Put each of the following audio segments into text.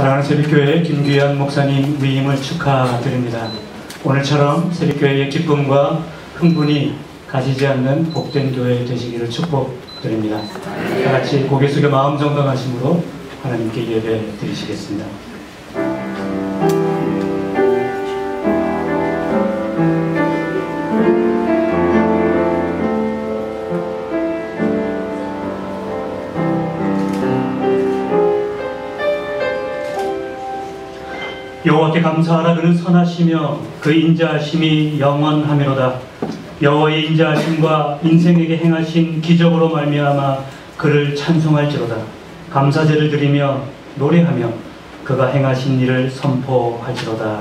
사랑하는 새벽교회 김규현 목사님 위임을 축하드립니다. 오늘처럼 새벽교회의 기쁨과 흥분이 가시지 않는 복된 교회 되시기를 축복드립니다. 다같이 고개 숙여 마음 정당하심으로 하나님께 예배 드리시겠습니다. 여호와께 감사하라. 그는 선하시며 그 인자하심이 영원하미로다. 여호와의 인자하심과 인생에게 행하신 기적으로 말미암아 그를 찬송할지로다. 감사제를 드리며 노래하며 그가 행하신 일을 선포할지로다.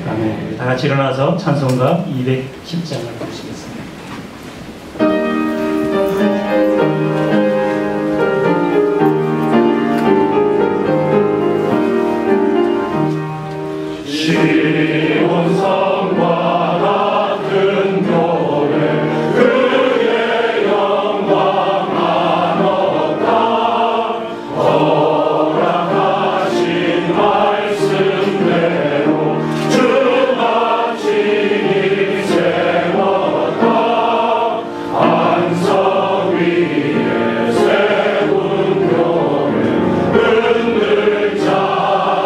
아멘. 다같이 일어나서 찬송가 210장을 부르시겠습니다. 시온 성과 같은 교회 그의 영광만 없다. 허락하신 말씀대로 주가 친히 세웠다. 안석 위에 세운 교회 흔들 자가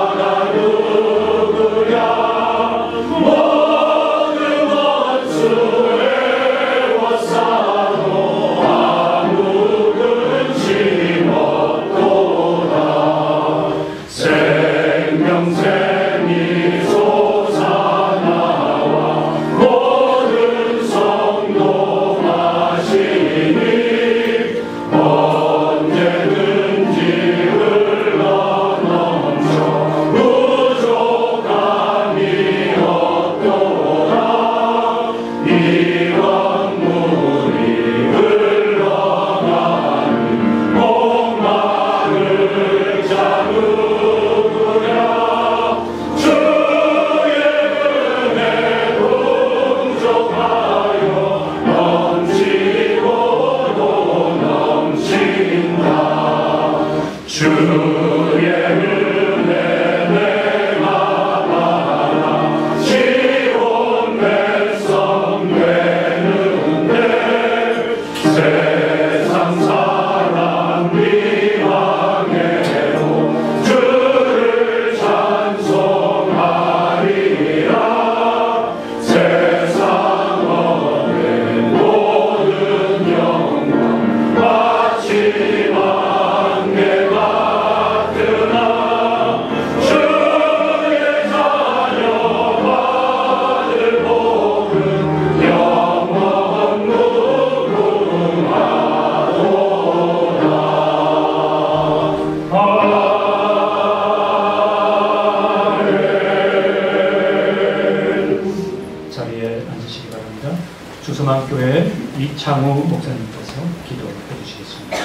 주소망교회 이창우 목사님께서 기도해 주시겠습니다.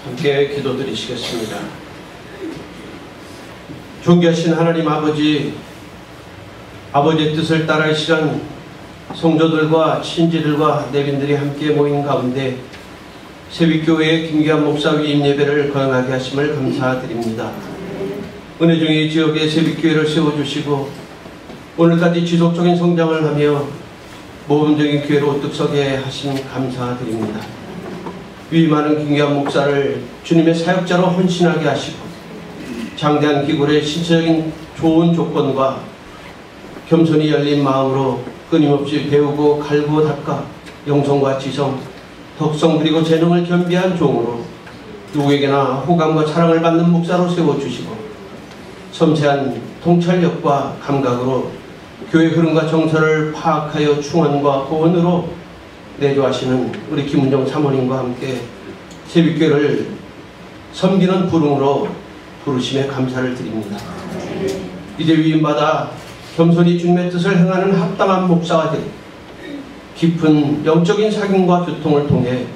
함께 기도드리시겠습니다. 존귀하신 하나님 아버지의 뜻을 따라 이 시간 성도들과 친지들과 내빈들이 함께 모인 가운데 새벽교회의 김규현 목사 위임 예배를 거행하게 하심을 감사드립니다. 은혜 중에 지역에 새벽교회를 세워주시고 오늘까지 지속적인 성장을 하며 모범적인 교회로 우뚝 서게 하심 감사드립니다. 위임하는 김규현 목사를 주님의 사역자로 헌신하게 하시고 장대한 기골의 신체적인 좋은 조건과 겸손히 열린 마음으로 끊임없이 배우고 갈고 닦아 영성과 지성, 덕성 그리고 재능을 겸비한 종으로 누구에게나 호감과 사랑을 받는 목사로 세워주시고 섬세한 통찰력과 감각으로 교회 흐름과 정서를 파악하여 충원과 보온으로 내조하시는 우리 김은정 사모님과 함께 새벽교회를 섬기는 부름으로 부르심에 감사를 드립니다. 이제 위임받아 겸손히 주님의 뜻을 행하는 합당한 목사가 되고 깊은 영적인 사귐과 교통을 통해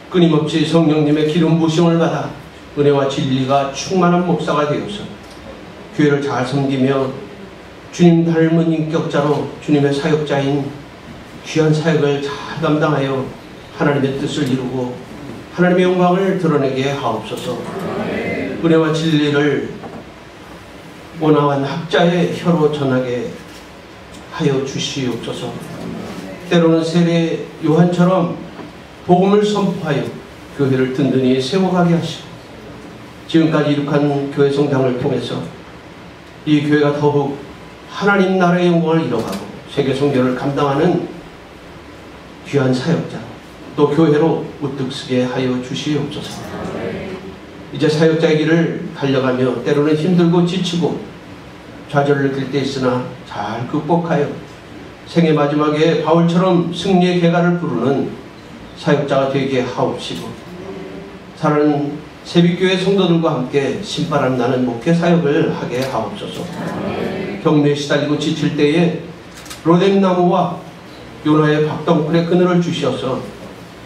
끊임없이 성령님의 기름 부심을 받아 은혜와 진리가 충만한 목사가 되어서 교회를 잘 섬기며 주님 닮은 인격자로 주님의 사역자인 귀한 사역을 잘 감당하여 하나님의 뜻을 이루고 하나님의 영광을 드러내게 하옵소서. 은혜와 진리를 온화한 학자의 혀로 전하게 하여 주시옵소서. 때로는 세례 요한처럼 복음을 선포하여 교회를 든든히 세워가게 하시고, 지금까지 이룩한 교회 성장을 통해서 이 교회가 더욱 하나님 나라의 영광을 이뤄가고 세계 선교를 감당하는 귀한 사역자, 또 교회로 우뚝 서게 하여 주시옵소서. 이제 사역자의 길을 달려가며 때로는 힘들고 지치고 좌절을 느낄 때 있으나 잘 극복하여 생애 마지막에 바울처럼 승리의 개가를 부르는 사역자가 되게 하옵시고, 사는 세빛교회 성도들과 함께 신바람 나는 목회 사역을 하게 하옵소서. 경매에 시달리고 지칠 때에 로뎀나무와 요나의 박덩굴에 그늘을 주셔서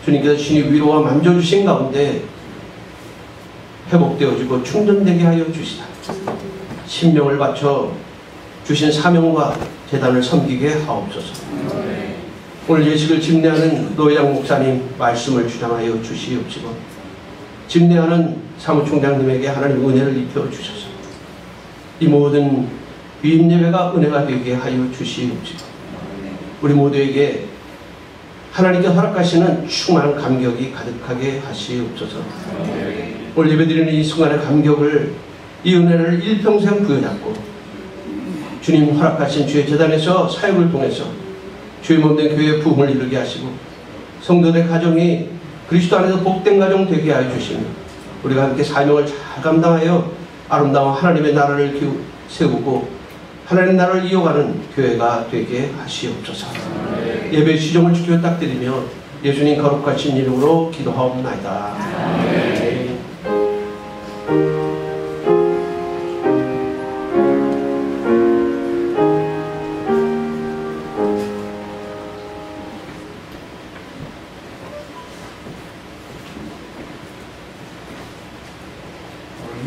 주님께서 신이 위로와 만져주신 가운데 회복되어지고 충전되게 하여 주시다. 신명을 바쳐 주신 사명과 재단을 섬기게 하옵소서. 오늘 예식을 집례하는 노회장 목사님 말씀을 주장하여 주시옵시고, 집례하는 사무총장님에게 하나님 은혜를 입혀 주셔서 이 모든 위임 예배가 은혜가 되게 하여 주시옵시고, 우리 모두에게 하나님께 허락하시는 충만한 감격이 가득하게 하시옵소서. 오늘 예배드리는 이 순간의 감격을, 이 은혜를 일평생 부여잡고 주님 허락하신 주의 재단에서 사역을 통해서 주의 몸된 교회의 부흥을 이루게 하시고, 성도들의 가정이 그리스도 안에서 복된 가정 되게 하여 주시며, 우리가 함께 사명을 잘 감당하여 아름다운 하나님의 나라를 세우고 하나님 나라를 이어가는 교회가 되게 하시옵소서. 예배 시종을 주께 부탁드리며 예수님 거룩하신 이름으로 기도하옵나이다. 아멘.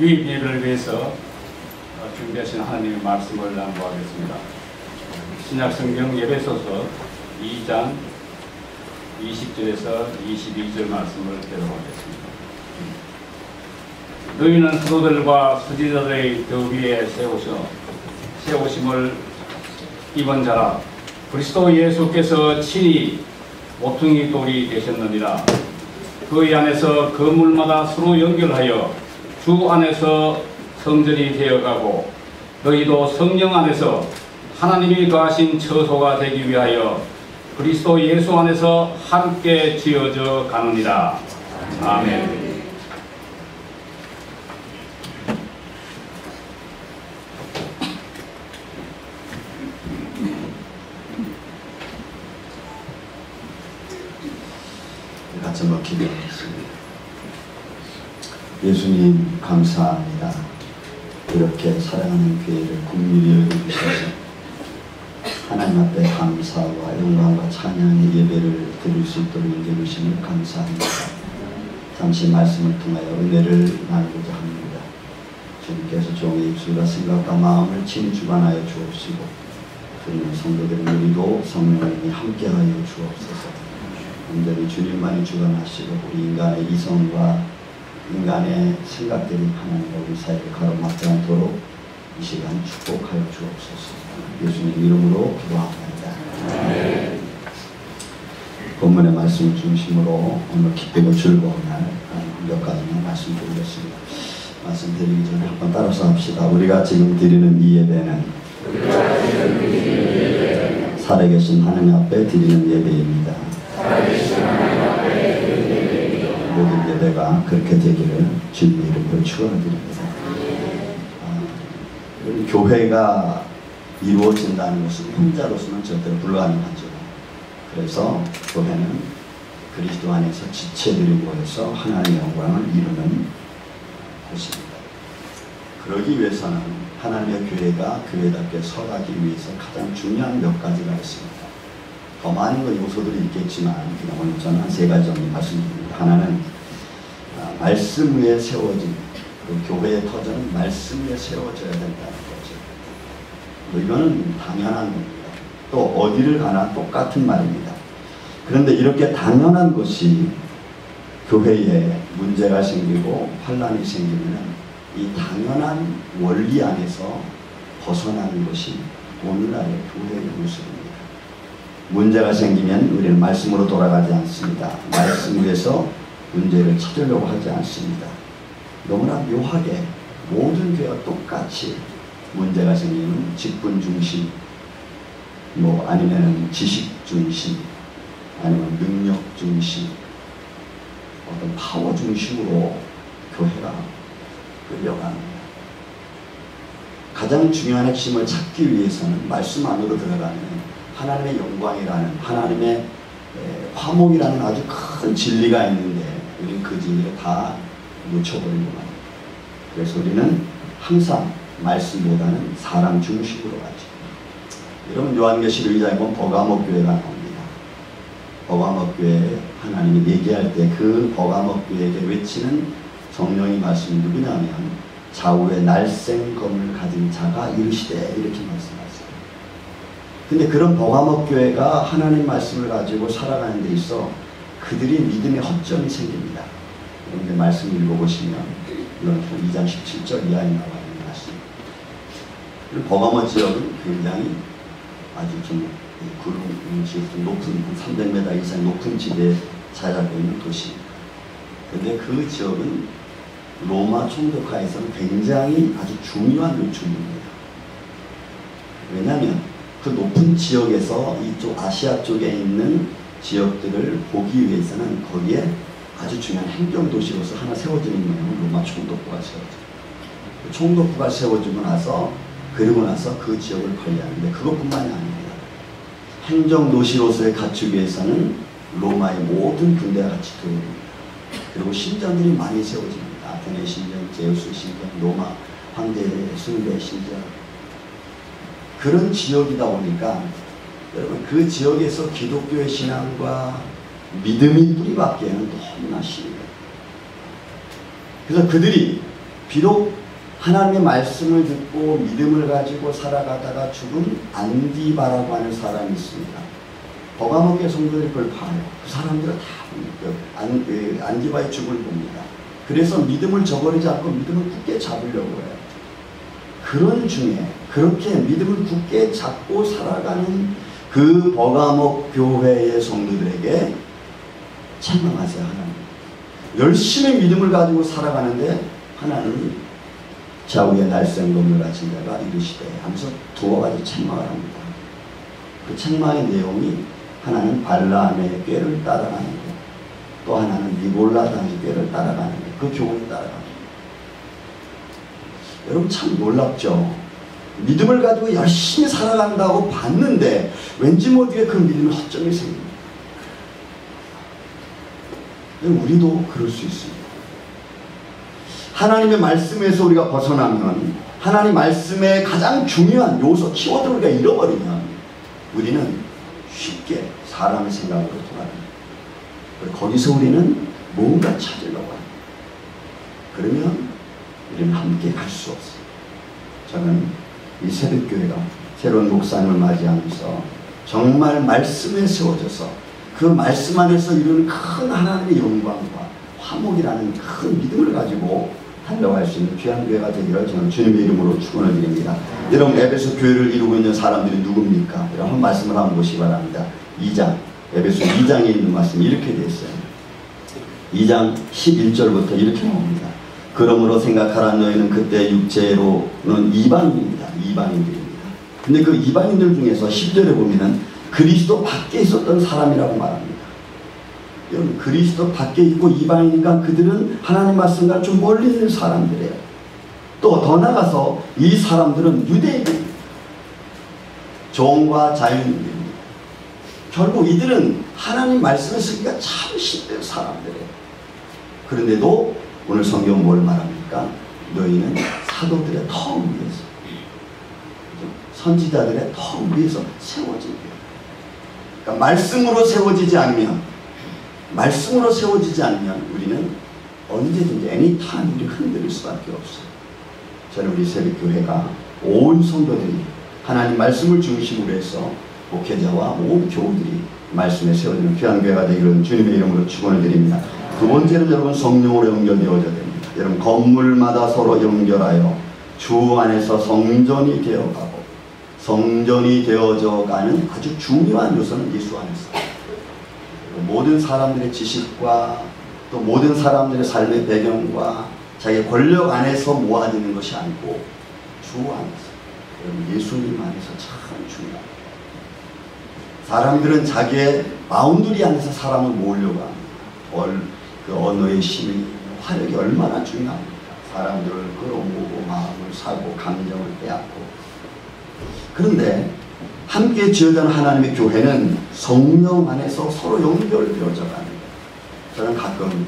유입 예배를 위해서 준비하신 하나님의 말씀을 낭독하겠습니다. 신약성경 예배소서 2장 20절에서 22절 말씀을 대독하겠습니다. 너희는 사도들과 선지자들의 더 위에 세우심을 입은 자라. 그리스도 예수께서 친히 모퉁이 돌이 되셨느니라. 그의 안에서 건물마다 서로 연결하여 주 안에서 성전이 되어가고, 너희도 성령 안에서 하나님이 거하신 처소가 되기 위하여 그리스도 예수 안에서 함께 지어져 가느니라. 아멘. 같이 한번 기도하겠습니다. 예수님 감사합니다. 이렇게 사랑하는 교회를 긍휼히 여겨주셔서 하나님 앞에 감사와 영광과 찬양의 예배를 드릴 수 있도록 인도해주심을 감사합니다. 잠시 말씀을 통하여 은혜를 나누고자 합니다. 주님께서 종의 입술과 생각과 마음을 친히 주관하여 주옵시고, 주님 성도들의 우리도 성령님이 함께하여 주옵소서. 온전히 주님만이 주관하시고 우리 인간의 이성과 인간의 생각들이 하나님과 우리 사이를 가로막지 않도록 이 시간 축복하여 주옵소서. 예수님 이름으로 기도합니다. 네. 본문의 말씀 중심으로 오늘 기쁘고 즐거운 날 몇 가지만 말씀드리겠습니다. 말씀드리기 전에 한번 따라서 합시다. 우리가 지금 드리는 이 예배는 살아계신 하나님 앞에 드리는 예배입니다. 모든 예배가 그렇게 되기를 주님의 이름으로 축원드립니다. 교회가 이루어진다는 것은 혼자로서는 절대로 불가능하죠. 그래서 교회는 그리스도 안에서 지체들이 모여서 하나님의 영광을 이루는 곳입니다. 그러기 위해서는 하나님의 교회가 교회답게 서가기 위해서 가장 중요한 몇 가지가 있습니다. 더 많은 요소들이 있겠지만 그냥 오늘 저는 한 세 가지 정도 말씀드립니다. 하나는 말씀 위에 세워진, 그 교회의 터전은 말씀 위에 세워져야 된다는 거죠. 이거는 당연한 겁니다. 또 어디를 가나 똑같은 말입니다. 그런데 이렇게 당연한 것이 교회에 문제가 생기고 환란이 생기면 이 당연한 원리 안에서 벗어나는 것이 오늘날의 교회의 모습입니다. 문제가 생기면 우리는 말씀으로 돌아가지 않습니다. 말씀 위에서 문제를 찾으려고 하지 않습니다. 너무나 묘하게 모든 교회가 똑같이 문제가 생기면 직분 중심, 아니면 지식 중심, 아니면 능력 중심, 어떤 파워 중심으로 교회가 끌려갑니다. 가장 중요한 핵심을 찾기 위해서는 말씀 안으로 들어가는 하나님의 영광이라는, 하나님의 화목이라는 아주 큰 진리가 있는데 우리는 그 진리를 다 놓쳐버리고 맙니다. 그래서 우리는 항상 말씀보다는 사람 중심으로 가죠. 여러분 요한계시록 2장에 보면 버가모 교회가 나옵니다. 버가모 교회에 하나님이 얘기할 때 그 버가모 교회에게 외치는 성령의 말씀이 누구냐면 좌우에 날쌘 검을 가진 자가 이르시되 이렇게 말씀하세요. 근데 그런 버가모 교회가 하나님 말씀을 가지고 살아가는 데 있어 그들이 믿음의 허점이 생깁니다. 그런데 말씀 읽어보시면 이건 2장 17절 이하에 나와 있는 말씀. 버가모 지역은 굉장히 아주 좀 높은 300m 이상 높은 지대에 자리하고 있는 도시입니다. 그런데 그 지역은 로마 총독하에서는 굉장히 아주 중요한 요충지입니다. 왜냐하면 그 높은 지역에서 이쪽 아시아 쪽에 있는 지역들을 보기 위해서는 거기에 아주 중요한 행정도시로서 하나 세워지는 거예요. 로마 총독부가 세워져요. 그 총독부가 세워지고 나서 그리고 나서 그 지역을 관리하는데 그것뿐만이 아닙니다. 행정도시로서의 갖추기 위해서는 로마의 모든 군대가 같이 들어옵니다. 그리고 신전들이 많이 세워집니다. 아테네 신전, 제우스 신전, 로마 황제의 숭배 신전. 그런 지역이다 보니까 여러분 그 지역에서 기독교의 신앙과 믿음이 뿌리박기에는 너무나 심해요. 그래서 그들이 비록 하나님의 말씀을 듣고 믿음을 가지고 살아가다가 죽은 안디바라고 하는 사람이 있습니다. 버가모교회 성도들이 그걸 봐요. 그 사람들은 다 안디바의 죽음을 봅니다. 그래서 믿음을 저버리지 않고 믿음을 굳게 잡으려고 해요. 그런 중에 그렇게 믿음을 굳게 잡고 살아가는 그 버가모 교회의 성도들에게 책망하세요. 하나님. 열심히 믿음을 가지고 살아가는데 하나님이 좌우에 날쌘 검을 가진 자가 이르시되 하면서 두어 가지 책망을 합니다. 그 책망의 내용이 하나는 발라함의 꾀를 따라가는 것, 또 하나는 니골라당의 꾀를 따라가는 것, 그 교훈을 따라가는 것. 여러분 참 놀랍죠? 믿음을 가지고 열심히 살아간다고 봤는데 왠지 모르게 그 믿음에 허점이 생깁니다. 우리도 그럴 수 있습니다. 하나님의 말씀에서 우리가 벗어나면 하나님 말씀의 가장 중요한 요소, 키워드를 우리가 잃어버리면 우리는 쉽게 사람의 생각으로 돌아갑니다. 거기서 우리는 뭔가 찾으려고 합니다. 그러면 우리는 함께 갈 수 없어요. 저는 이 새벽교회가 새로운 목사님을 맞이하면서 정말 말씀에 세워져서 그 말씀 안에서 이루는 큰 하나님의 영광과 화목이라는 큰 믿음을 가지고 달려갈 수 있는 귀한 교회가 되기를 저는 주님의 이름으로 축원을 드립니다. 여러분 에베소 교회를 이루고 있는 사람들이 누굽니까? 여러분 말씀을 한번 보시기 바랍니다. 2장 에베소 2장에 있는 말씀이 이렇게 되어 있어요. 2장 11절부터 이렇게 나옵니다. 그러므로 생각하라 너희는 그때 육체로는 이방인입니다. 이방인들입니다. 근데 그 이방인들 중에서 10절에 보면은 그리스도 밖에 있었던 사람이라고 말합니다. 여러분 그리스도 밖에 있고 이방이니까 그들은 하나님 말씀과 좀 멀리 있는 사람들이에요. 또 더 나가서 이 사람들은 유대인입니다. 종과 자유인입니다. 결국 이들은 하나님 말씀을 쓰기가 참 힘든 사람들이에요. 그런데도 오늘 성경 뭘 말합니까? 너희는 사도들의 터 위에서 선지자들의 터 위에서 세워진 거예요. 그러니까 말씀으로 세워지지 않으면 우리는 언제든지 애니타임 우리 흔들릴 수밖에 없어요. 저는 우리 새벽교회가 온 성도들이 하나님 말씀을 중심으로 해서 목회자와 온 교우들이 말씀에 세워지는 귀한 교회가 되기를 주님의 이름으로 축원을 드립니다. 두 번째는 여러분 성령으로 연결되어져야 됩니다. 여러분 건물마다 서로 연결하여 주 안에서 성전이 되어가고 성전이 되어져가는 아주 중요한 요소는 예수 안에서 모든 사람들의 지식과 또 모든 사람들의 삶의 배경과 자기의 권력 안에서 모아지는 것이 아니고 주 안에서 여러분 예수님 안에서 참 중요합니다. 사람들은 자기의 바운드리 안에서 사람을 모으려고 합니다. 그 언어의 힘이 화력이 얼마나 중요합니까? 사람들을 끌어모으고 마음을 사고 감정을 빼앗고. 그런데 함께 지어가는 하나님의 교회는 성령 안에서 서로 연결되어져 가는 거예요. 저는 가끔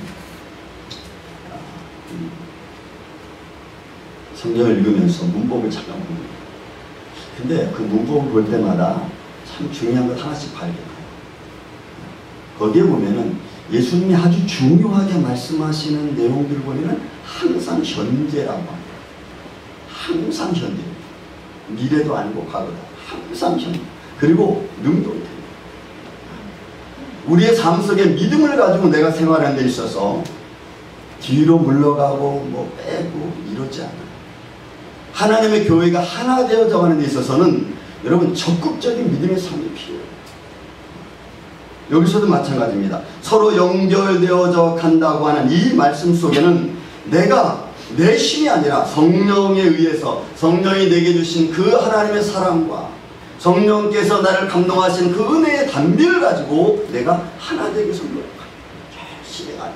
성경을 읽으면서 문법을 잠깐 봅니다. 근데 그 문법을 볼 때마다 참 중요한 것 하나씩 발견해요. 거기에 보면은 예수님이 아주 중요하게 말씀하시는 내용들을 보면 항상 현재라고 합니다. 항상 현재. 미래도 아니고 과거도 항상 현재. 그리고 능동태. 우리의 삶 속에 믿음을 가지고 내가 생활하는 데 있어서 뒤로 물러가고 뭐 빼고 이러지 않아요. 하나님의 교회가 하나 되어져 가는 데 있어서는 여러분 적극적인 믿음의 삶이 필요해요. 여기서도 마찬가지입니다. 서로 연결되어져 간다고 하는 이 말씀 속에는 내가 내 힘이 아니라 성령에 의해서 성령이 내게 주신 그 하나님의 사랑과 성령께서 나를 감동하신 그 은혜의 단비를 가지고 내가 하나 되기 위해서 노력합니다. 열심히 가요.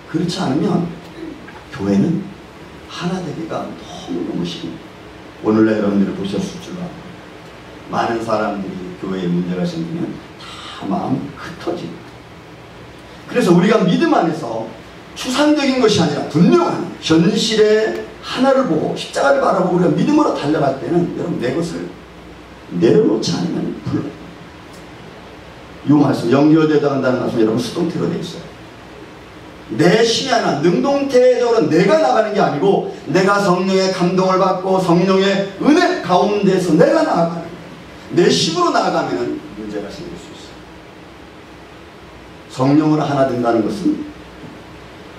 그렇지 않으면 교회는 하나 되기가 너무너무 쉽습니다. 오늘날 여러분들이 보셨을 줄 알아요. 많은 사람들이 교회에 문제가 생기면 다 마음 흩어지고. 그래서 우리가 믿음 안에서 추상적인 것이 아니라 분명한 현실의 하나를 보고 십자가를 바라보고 우리가 믿음으로 달려갈 때는 여러분 내 것을 내려놓지 않으면 불러. 이 말씀 연결되어 간다는 말씀 여러분 수동태로 되어 있어요. 내 힘이 아니라 능동태적으로 내가 나가는 게 아니고 내가 성령의 감동을 받고 성령의 은혜 가운데서 내가 나아가는 거예요. 내 힘으로 나아가면 문제가 생길 수 있어요. 성령으로 하나 된다는 것은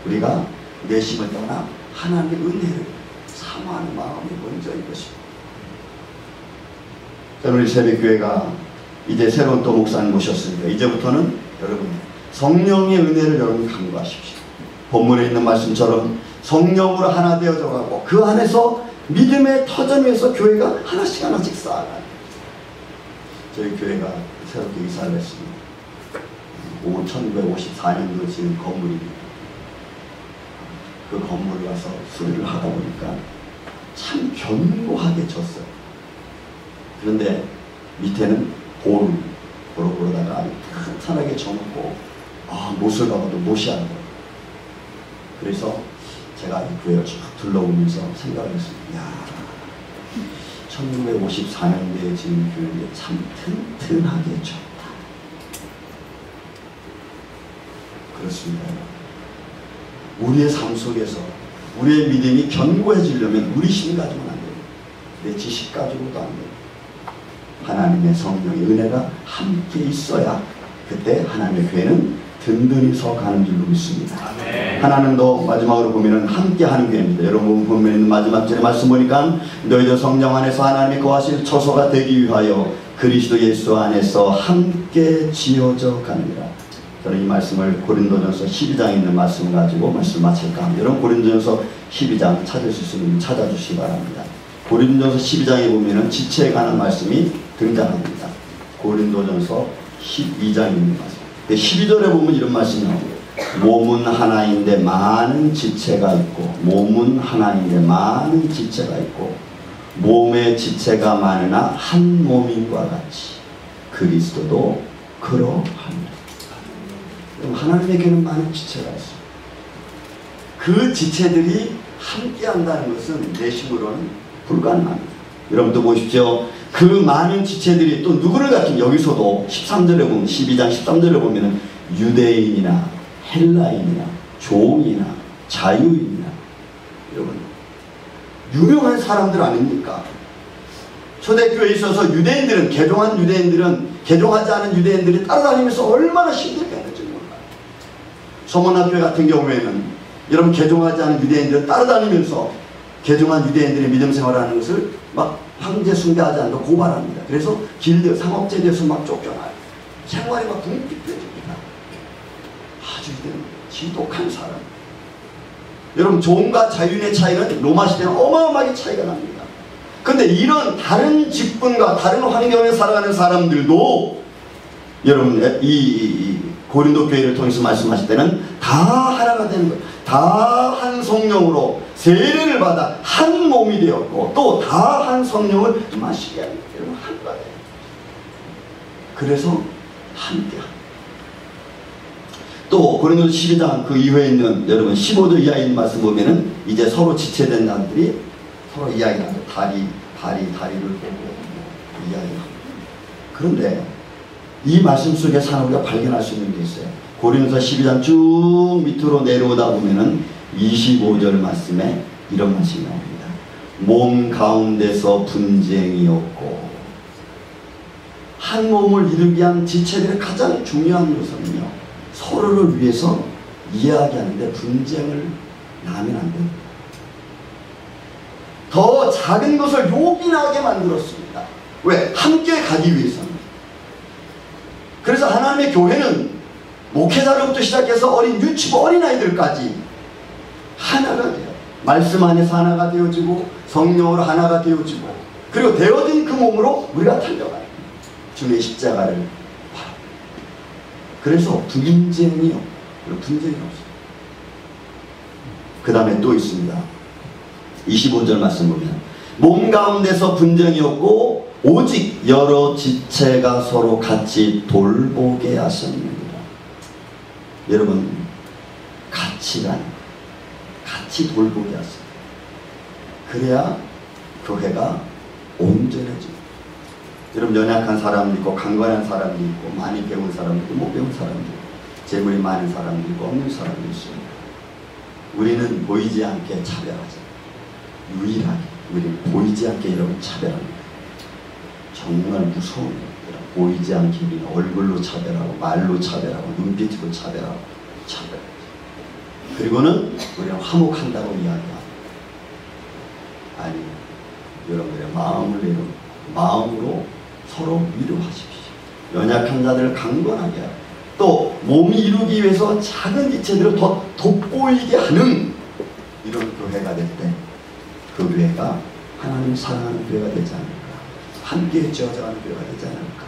우리가 내 힘을 떠나 하나님의 은혜를 사모하는 마음이 먼저인 것입니다. 저는 우리 새벽교회가 이제 새로운 또 목사님 모셨습니다. 이제부터는 여러분 성령의 은혜를 여러분 간구하십시오. 본문에 있는 말씀처럼 성령으로 하나 되어져 가고 그 안에서 믿음의 터전 위에서 교회가 하나씩 하나씩 쌓아가요. 저희 교회가 새롭게 이사를 했습니다. 1954년도 지은 건물입니다. 그 건물을 가서 수리를 하다 보니까 참 견고하게 졌어요. 그런데 밑에는 고루고루다가 아주 탄탄하게 져놓고 못을 가봐도 못이 안 돼요. 그래서 제가 이 교회를 쭉 둘러보면서 생각을 했습니다. 야, 1954년도에 지은 교회인데 참 튼튼하게 졌다. 그렇습니다. 우리의 삶 속에서 우리의 믿음이 견고해지려면 우리 힘 가지고는 안 돼요. 내 지식 가지고도 안 돼요. 하나님의 성령의 은혜가 함께 있어야 그때 하나님의 교회는 든든히 서 가는 줄로 믿습니다. 하나는 더 마지막으로 보면은 함께 하는 교회입니다. 여러분 보면 있는 마지막 절의 말씀 보니까 너희도 성령 안에서 하나님이 거하실 처소가 되기 위하여 그리스도 예수 안에서 함께 지어져 가느니라. 저는 이 말씀을 고린도전서 12장에 있는 말씀을 가지고 말씀을 마칠까 합니다. 여러분 고린도전서 12장 찾을 수 있으면 찾아주시기 바랍니다. 고린도전서 12장에 보면은 지체에 관한 말씀이 등장합니다. 고린도전서 12장에 있는 말씀. 12절에 보면 이런 말씀이 나옵니다. 몸은 하나인데 많은 지체가 있고 몸은 하나인데 많은 지체가 있고 몸의 지체가 많으나 한 몸인과 같이 그리스도도 그러합니다. 하나님의 교회는 많은 지체가 있어요. 그 지체들이 함께 한다는 것은 내 힘으로는 불가능합니다. 여러분도 보십시오. 그 많은 지체들이 또 누구를 갖춘 여기서도 13절에 보면 12장 13절에 보면 유대인이나 헬라인이나 종이나 자유인이나 여러분 유명한 사람들 아닙니까? 초대교회에 있어서 유대인들은 개종한 유대인들은 개종하지 않은 유대인들이 따라다니면서 얼마나 힘들게 했는지 몰라요. 소문학교 같은 경우에는 여러분 개종하지 않은 유대인들을 따라다니면서 개종한 유대인들의 믿음 생활하는 것을 막 황제 숭배하지 않고 고발합니다. 그래서 길드, 상업제도에서 막 쫓겨나요. 생활이 막 궁핍해집니다. 아주 지독한 사람. 여러분 종과 자유인의 차이는 로마 시대는 어마어마하게 차이가 납니다. 그런데 이런 다른 직분과 다른 환경에 살아가는 사람들도 여러분 이 고린도 교회를 통해서 말씀하실 때는 다 하나가 되는 거예요. 다 한 성령으로 세례를 받아 한 몸이 되었고 또 다 한 성령을 마시게 하는 거예요. 여러분 하나가 돼요. 그래서 함께합니다. 또 고린도서 12장 그 이후에 있는 여러분 15절 이하에 있는 말씀 보면은 이제 서로 지체된 남들이 서로 이야기하죠. 다리를 보고 이야기합니다. 그런데 이 말씀 속에서 하나 우리가 발견할 수 있는 게 있어요. 고린도서 12장 쭉 밑으로 내려오다 보면은 25절 말씀에 이런 말씀이 나옵니다. 몸 가운데서 분쟁이 없고 한 몸을 이루기 위한 지체들의 가장 중요한 요소는요. 서로를 위해서 이야기하는데 분쟁을 나면 안 됩니다. 더 작은 것을 요긴하게 만들었습니다. 왜? 함께 가기 위해서는. 그래서 하나님의 교회는 목회자로부터 시작해서 어린 유치부 어린아이들까지 하나가 돼요. 말씀 안에서 하나가 되어지고 성령으로 하나가 되어지고 그리고 되어진 그 몸으로 우리가 달려가요. 주님의 십자가를 바라. 그래서 분쟁이 없어요. 그 다음에 또 있습니다. 25절 말씀 보면 몸 가운데서 분쟁이 없고 오직 여러 지체가 서로 같이 돌보게 하셨느니라. 여러분 같이 돌보게 하십니다. 그래야 교회가 온전해집니다. 여러분 연약한 사람도 있고 강건한 사람도 있고 많이 배운 사람도 있고 못 배운 사람도 있고 재물이 많은 사람도 있고 없는 사람도 있습니다. 우리는 보이지 않게 차별하죠. 유일하게 우리는 보이지 않게 여러분 차별합니다. 정말 무서운 것들. 보이지 않게 우리는 얼굴로 차별하고 말로 차별하고 눈빛으로 차별하고 차별하죠. 그리고는 우리는 화목한다고 이야기합니다. 아니 여러분들의 마음을 내려 마음으로 서로 위로하십시오. 연약한 자들을 강건하게 하고 또 몸이 이루기 위해서 작은 지체들을 더 돋보이게 하는 이런 교회가 될 때 그 교회가 하나님 사랑하는 교회가 되지 않을까. 함께 지어져가는 교회가 되지 않을까.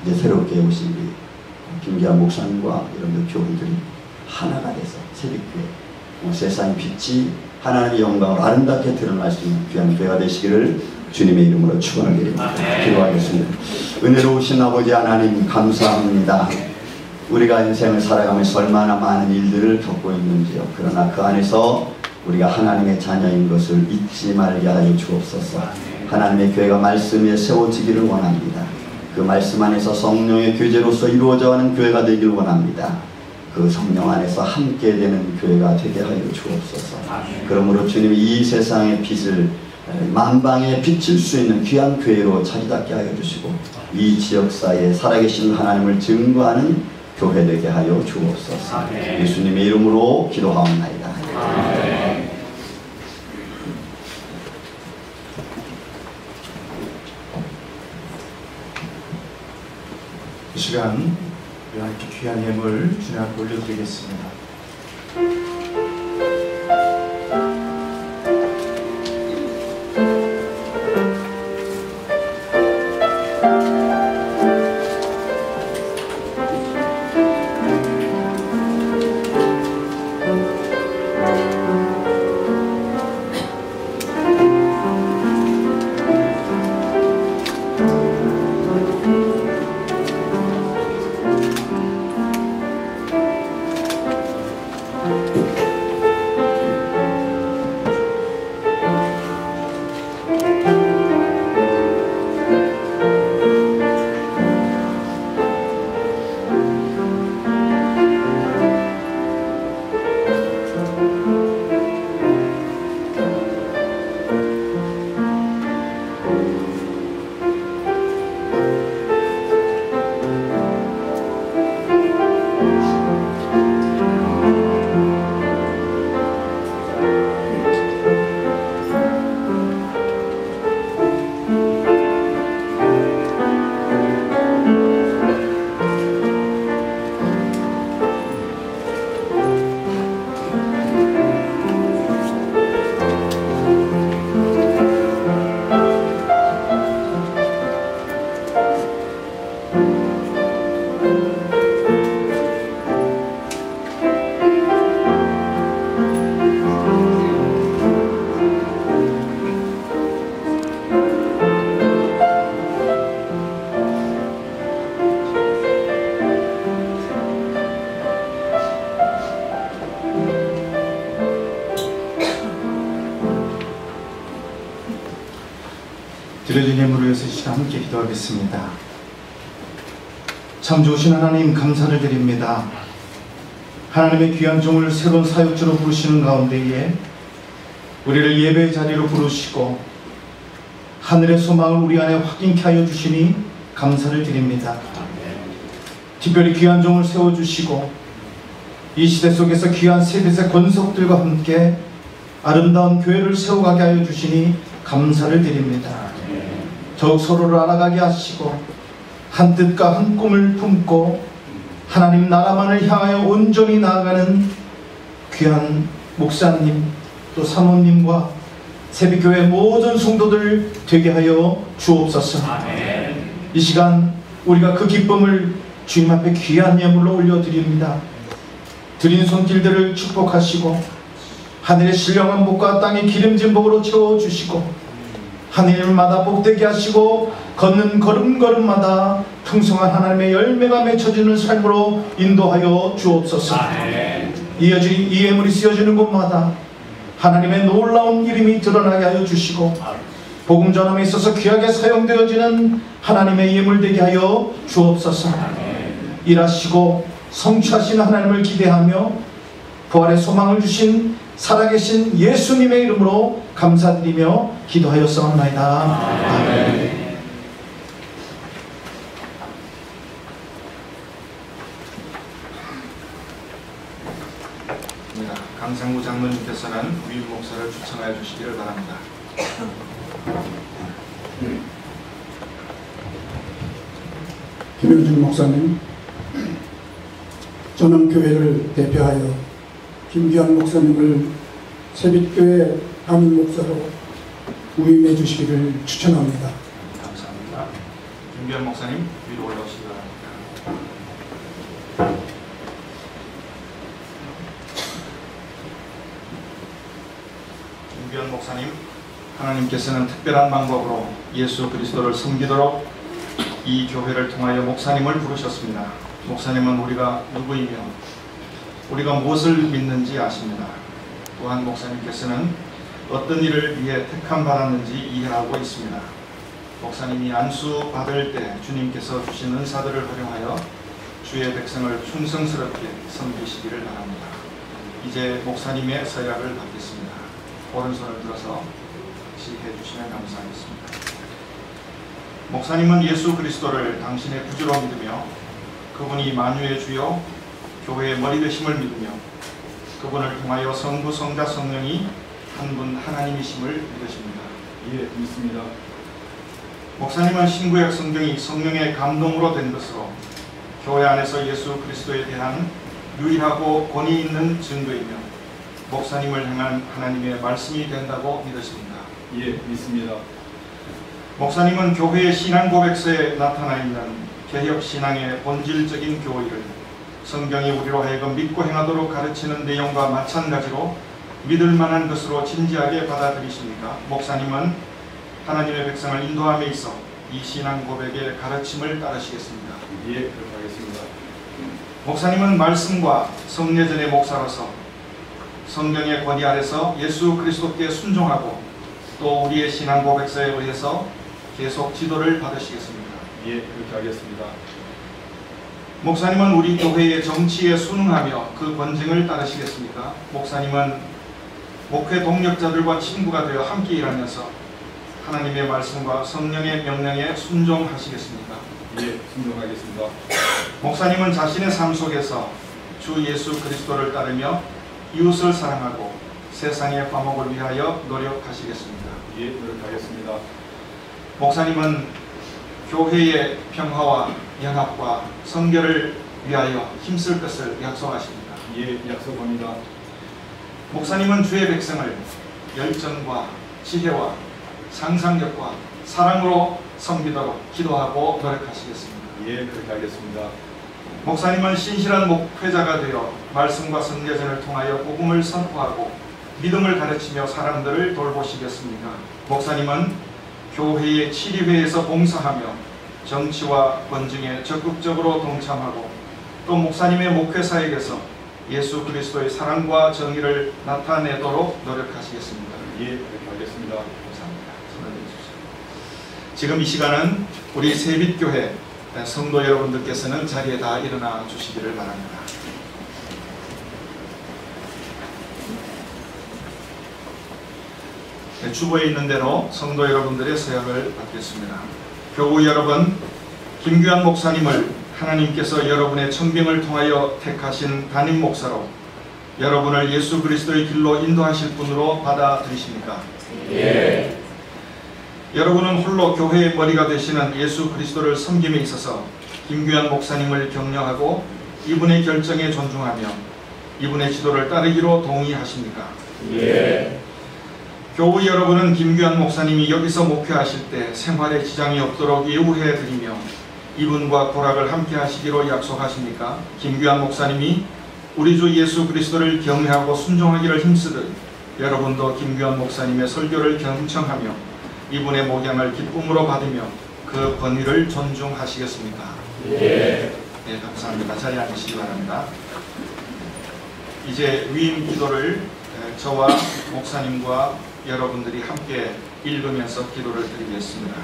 이제 새롭게 오신 우리 김기환 목사님과 여러분들 교우들이 하나가 돼서 새벽교회 세상의 빛이 하나님의 영광을 아름답게 드러날 수 있는 귀한 교회가 되시기를 주님의 이름으로 축원드립니다. 기도하겠습니다. 은혜로우신 아버지 하나님 감사합니다. 우리가 인생을 살아가면서 얼마나 많은 일들을 겪고 있는지요. 그러나 그 안에서 우리가 하나님의 자녀인 것을 잊지 말게 하여 주옵소서. 하나님의 교회가 말씀 위에 세워지기를 원합니다. 그 말씀 안에서 성령의 교제로서 이루어져가는 교회가 되기를 원합니다. 그 성령 안에서 함께 되는 교회가 되게 하여 주옵소서. 그러므로 주님이 이 세상의 빛을 만방에 비칠 수 있는 귀한 교회로 자리 잡게 하여 주시고 이 지역사회에 살아계신 하나님을 증거하는 교회 되게 하여 주옵소서. 예수님의 이름으로 기도하옵나이다. 이 시간 이렇게 귀한 예물 주님 앞에 올려드리겠습니다. 드려진 예물을 위해서 이 시간 함께 기도하겠습니다. 참 좋으신 하나님 감사를 드립니다. 하나님의 귀한 종을 새로운 사역자로 부르시는 가운데에 우리를 예배의 자리로 부르시고 하늘의 소망을 우리 안에 확인케 하여 주시니 감사를 드립니다. 특별히 귀한 종을 세워주시고 이 시대 속에서 귀한 세뱃의 권속들과 함께 아름다운 교회를 세워가게 하여 주시니 감사를 드립니다. 더욱 서로를 알아가게 하시고 한 뜻과 한 꿈을 품고 하나님 나라만을 향하여 온전히 나아가는 귀한 목사님 또 사모님과 새벽교회 모든 성도들 되게 하여 주옵소서. 이 시간 우리가 그 기쁨을 주님 앞에 귀한 예물로 올려드립니다. 드린 손길들을 축복하시고 하늘의 신령한 복과 땅의 기름진 복으로 채워주시고 하늘마다 복되게 하시고 걷는 걸음걸음마다 풍성한 하나님의 열매가 맺혀지는 삶으로 인도하여 주옵소서. 이 예물이 쓰여지는 곳마다 하나님의 놀라운 이름이 드러나게 하여 주시고 복음 전함에 있어서 귀하게 사용되어지는 하나님의 예물 되게 하여 주옵소서. 일하시고 성취하시는 하나님을 기대하며 부활의 소망을 주신 살아계신 예수님의 이름으로 감사드리며 기도하였사옵나이다. 아멘. 강상구 장로님께서는 위임 목사를 추천하여 주시기를 바랍니다. 김영준 목사님, 저는 교회를 대표하여 김기환 목사님을 새빛교회 담임 목사로 위임해 주시기를 추천합니다. 감사합니다. 김기환 목사님 위로 올라오시기 바랍니다. 김기환 목사님, 하나님께서는 특별한 방법으로 예수 그리스도를 섬기도록 이 교회를 통하여 목사님을 부르셨습니다. 목사님은 우리가 누구이며 우리가 무엇을 믿는지 아십니다. 또한 목사님께서는 어떤 일을 위해 택함 받았는지 이해하고 있습니다. 목사님이 안수 받을 때 주님께서 주신 은사들을 활용하여 주의 백성을 충성스럽게 섬기시기를 바랍니다. 이제 목사님의 서약을 받겠습니다. 오른손을 들어서 지시해 주시면 감사하겠습니다. 목사님은 예수 그리스도를 당신의 구주로 믿으며 그분이 만유의 주요 교회의 머리 되심을 믿으며 그분을 통하여 성부, 성자, 성령이 한 분 하나님이심을 믿으십니다. 예, 믿습니다. 목사님은 신구약 성경이 성령의 감동으로 된 것으로 교회 안에서 예수 그리스도에 대한 유일하고 권위 있는 증거이며 목사님을 향한 하나님의 말씀이 된다고 믿으십니다. 예, 믿습니다. 목사님은 교회의 신앙 고백서에 나타나 있는 개혁 신앙의 본질적인 교의를 성경이 우리로 하여금 믿고 행하도록 가르치는 내용과 마찬가지로 믿을 만한 것으로 진지하게 받아들이십니까? 목사님은 하나님의 백성을 인도함에 있어 이 신앙 고백의 가르침을 따르시겠습니다. 예, 그렇게 하겠습니다. 목사님은 말씀과 성례전의 목사로서 성경의 권위 아래서 예수 그리스도께 순종하고 또 우리의 신앙 고백서에 의해서 계속 지도를 받으시겠습니다. 예, 그렇게 하겠습니다. 목사님은 우리 교회의 정치에 순응하며 그 권징을 따르시겠습니까? 목사님은 목회 동력자들과 친구가 되어 함께 일하면서 하나님의 말씀과 성령의 명령에 순종하시겠습니까? 예, 순종하겠습니다. 목사님은 자신의 삶 속에서 주 예수 그리스도를 따르며 이웃을 사랑하고 세상의 화목을 위하여 노력하시겠습니다. 예, 노력하겠습니다. 목사님은 교회의 평화와 연합과 성결을 위하여 힘쓸 것을 약속하십니다. 예, 약속합니다. 목사님은 주의 백성을 열정과 지혜와 상상력과 사랑으로 섬기도록 기도하고 노력하시겠습니다. 예, 그렇게 하겠습니다. 목사님은 신실한 목회자가 되어 말씀과 성례전을 통하여 복음을 선포하고 믿음을 가르치며 사람들을 돌보시겠습니다. 목사님은 교회의 치리회에서 봉사하며 정치와 권징에 적극적으로 동참하고 또 목사님의 목회 사역에서 예수 그리스도의 사랑과 정의를 나타내도록 노력하시겠습니다. 예, 그렇게 하겠습니다. 감사합니다. 손을 내주십시오. 지금 이 시간은 우리 세빛교회 성도 여러분들께서는 자리에 다 일어나 주시기를 바랍니다. 주보에 있는 대로 성도 여러분들의 서약을 받겠습니다. 교우 여러분, 김규환 목사님을 하나님께서 여러분의 청빙을 통하여 택하신 담임 목사로 여러분을 예수 그리스도의 길로 인도하실 분으로 받아들이십니까? 예. 여러분은 홀로 교회의 머리가 되시는 예수 그리스도를 섬김에 있어서 김규환 목사님을 격려하고 이분의 결정에 존중하며 이분의 지도를 따르기로 동의하십니까? 예. 교우 여러분은 김규환 목사님이 여기서 목회하실 때 생활에 지장이 없도록 예우해 드리며 이분과 고락을 함께 하시기로 약속하십니까? 김규환 목사님이 우리 주 예수 그리스도를 경외하고 순종하기를 힘쓰듯 여러분도 김규환 목사님의 설교를 경청하며 이분의 목양을 기쁨으로 받으며 그 권위를 존중하시겠습니까? 예. 네, 감사합니다. 자리에 앉으시기 바랍니다. 이제 위임 기도를 저와 목사님과 여러분들이 함께 읽으면서 기도를 드리겠습니다.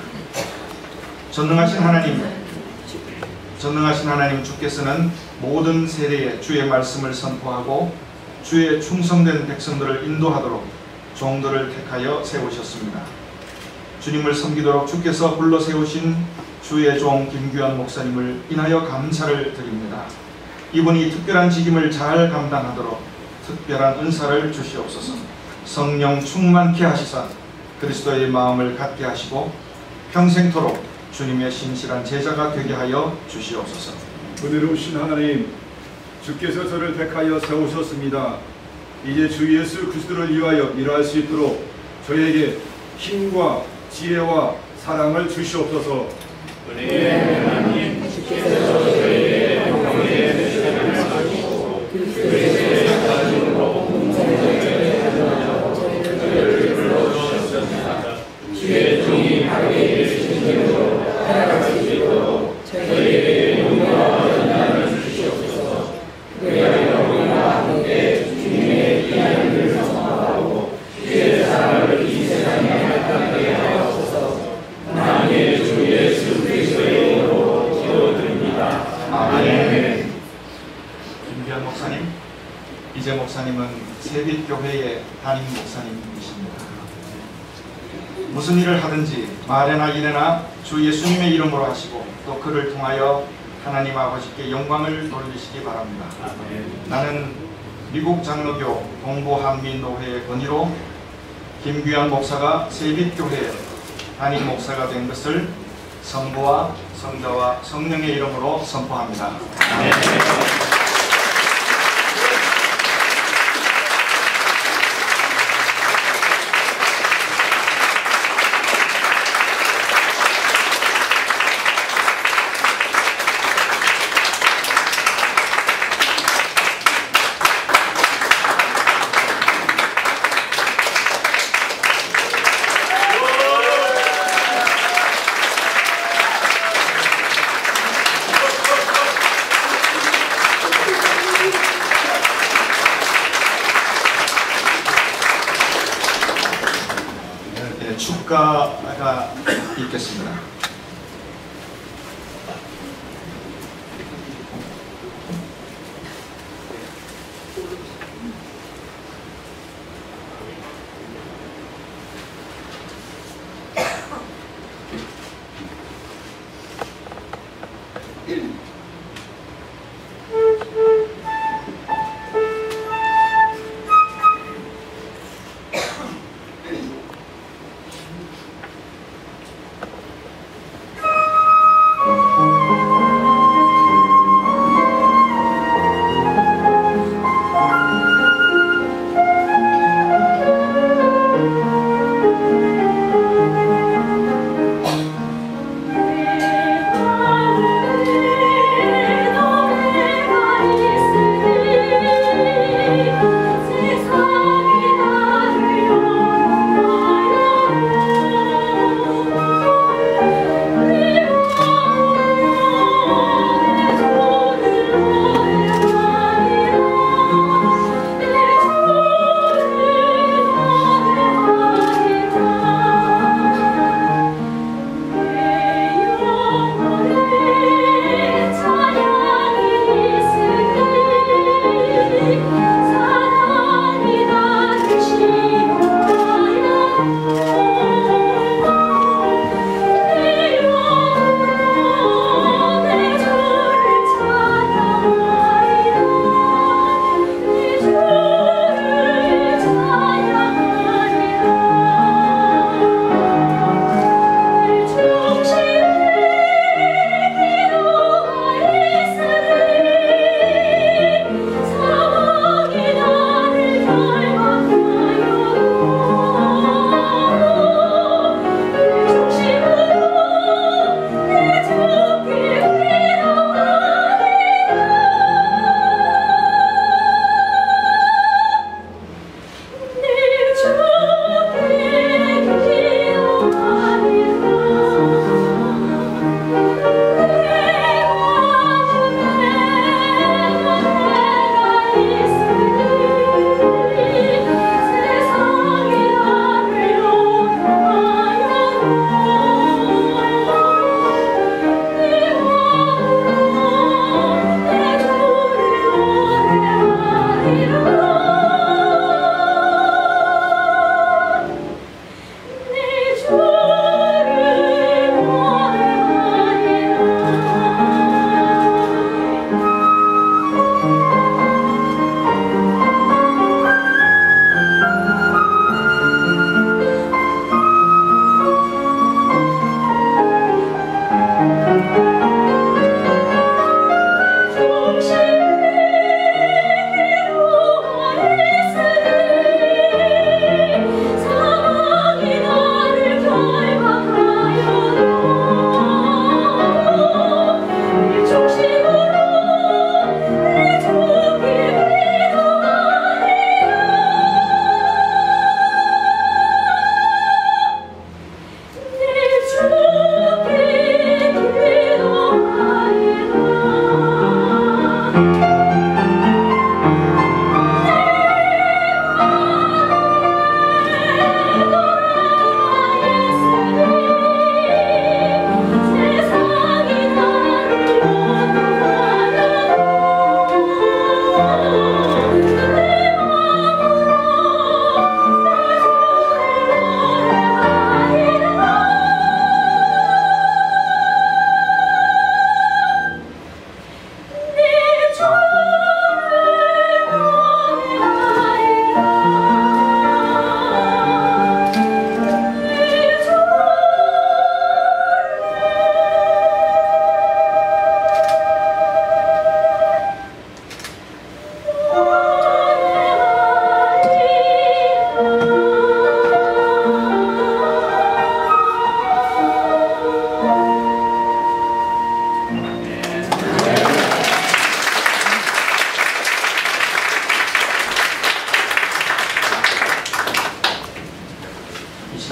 전능하신 하나님 주께서는 모든 세대에 주의 말씀을 선포하고 주의 충성된 백성들을 인도하도록 종들을 택하여 세우셨습니다. 주님을 섬기도록 주께서 불러 세우신 주의 종 김규환 목사님을 인하여 감사를 드립니다. 이분이 특별한 직임을 잘 감당하도록 특별한 은사를 주시옵소서. 성령 충만케 하시사 그리스도의 마음을 갖게 하시고 평생토록 주님의 신실한 제자가 되게 하여 주시옵소서. 은혜로우신 하나님, 주께서 저를 택하여 세우셨습니다. 이제 주 예수 그리스도를 위하여 일할 수 있도록 저에게 힘과 지혜와 사랑을 주시옵소서. 은혜의 하나님, 주께서 저에게 평생에 세우시고 그리스도의 가슴으로 저희를 불러주셨습니다. 주의 종이 바르게 신심으로 살아갈 수 있도록 저희에게 용과 연단을 주시옵소서. 그리하여 우리가 함께 주님의 귀한 일을 선포하고 주의 사랑을 이 세상에 나타나게 하옵소서. 하나님의 주 예수 그리스도의 이름으로 기도드립니다. 아멘. 김규환 목사님, 이재 목사님은 세빛교회의 담임 목사님이십니다. 무슨 일을 하든지 말에나 일에나 주 예수님의 이름으로 하시고 또 그를 통하여 하나님 아버지께 영광을 돌리시기 바랍니다. 나는 미국 장로교 동부한미노회의 건의로 김규환 목사가 세빛교회의 담임 목사가 된 것을 성부와 성자와 성령의 이름으로 선포합니다. 축가가 있겠습니다.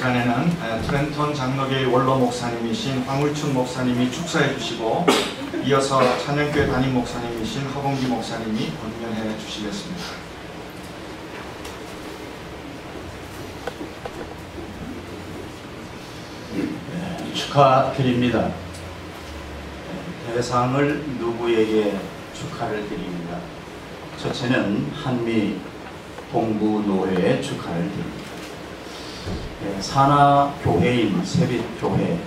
시간에는 트렌턴 장로교회 원로 목사님이신 황울춘 목사님이 축사해 주시고 이어서 찬양교회 담임 목사님이신 허봉기 목사님이 권면해 주시겠습니다. 축하드립니다. 대상을 누구에게 축하를 드립니다. 첫째는 한미 동부노회에 축하를 드립니다. 산하교회인 세빛교회